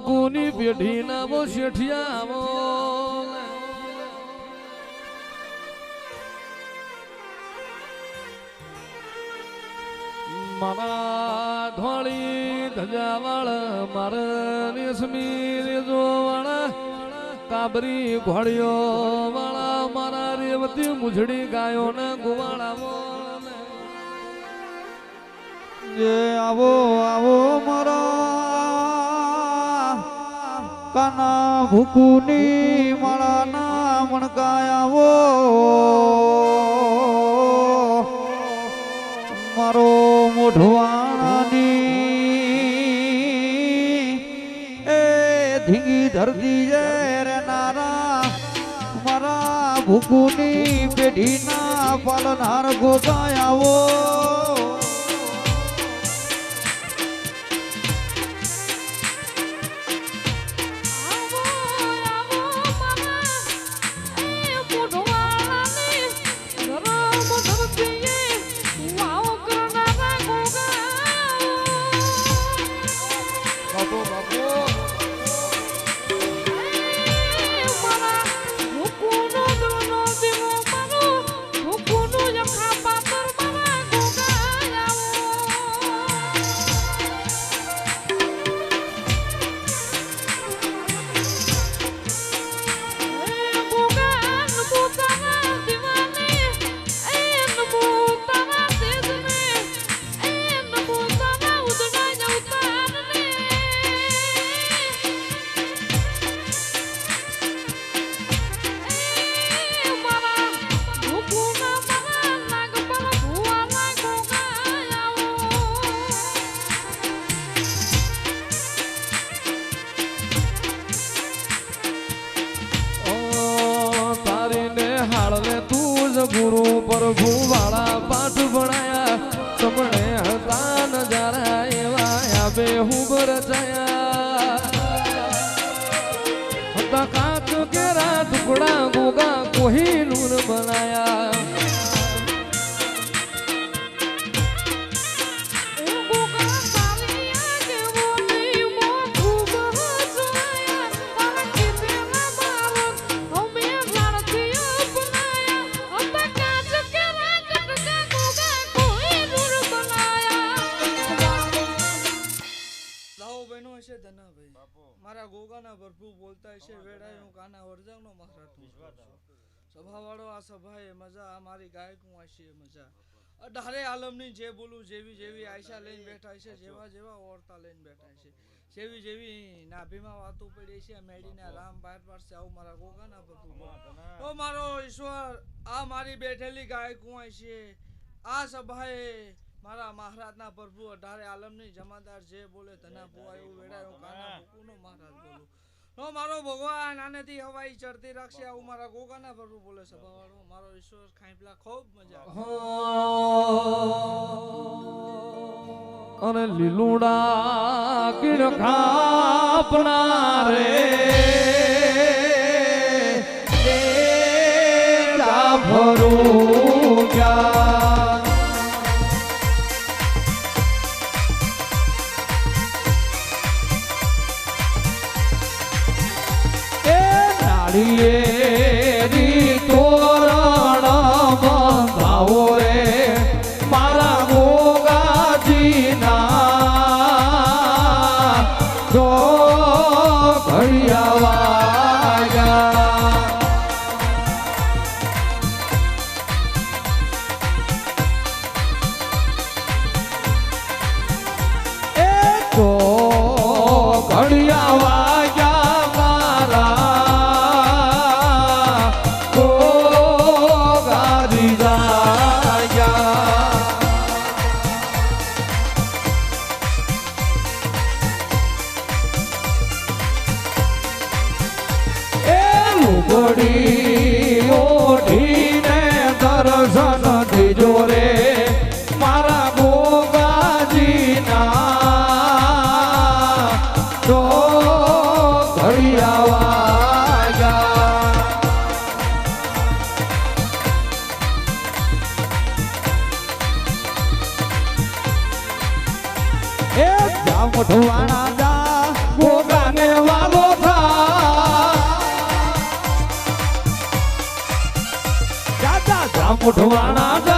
ભૂકુની પેઢી ના વો શેઠિયા આવો મારા ધોળી ધજાવાળ મારા રેશમી રેજો વાળા કાબરી ઘોડિયો વાળા મારા રેવતી મુજડી ગાયો ને ગોવાળાવો જે આવો આવો મારા કાના ભૂકુની માળા ના મણકાયાવો મારો મોઢવાણાની એ ધીંગી ધરતી જે રે નારા મારા ભૂકુની પેઢીના પાલનહાર ગોગાયાવો ગુરુ પ્રભુ વાળા પાઠ ભણાયા સપને હતા નજારા એવા આબે હુબ રચાયા હતા કાચ કેરા ટુકડા ગોગા કોઈ નૂર બનાયા મારા ગોગાના ભરપૂર બોલતા છે વેડાય હું કાના વરજાવનો મહારાજ સભા વાળો આ સભાએ મજા આ મારી ગાયકું આશે મજા અઢારે આલમની જે બોલું જેવી જેવી આયશા લઈને બેઠા છે જેવા જેવા ઓરતા લઈને બેઠા છે જેવી જેવી નાભીમાં વાતો પડી છે મેડીના રામ બહાર પાડશે આવું મારા ગોગાના ભરપૂર ઓ મારો ઈશ્વર આ મારી બેઠેલી ગાયકું આશે આ સભાએ મારા મહારાજના પ્રભુ અઢારે આલમની જમાદાર જે બોલે તના ભુવા એવું વેડાયો કાના ભૂકુનો મહારાજ બોલો નો મારો ભગવાન આનેથી હવાઈ ચડતી રાખશે આવું મારા ગોગાના પ્રભુ બોલે સભાવાળો મારો ઈશ્વર ખાઈપલા ખૂબ મજા અને લીલુડા કિણ ખાપના રે ભરું ગયા રી તોરણ બંધાવો રે મારા ગોગાજીના તો ઘડિયા વાગ્યા એ તો ઘડિયા વાગ્યા મારા ઓઢીને દર્શન દીજો રે મારા ગોગાજીના તો ઘડિયા વાગ્યા એ જા મોઢવાણા જા ગોગાને ઉઠવાણા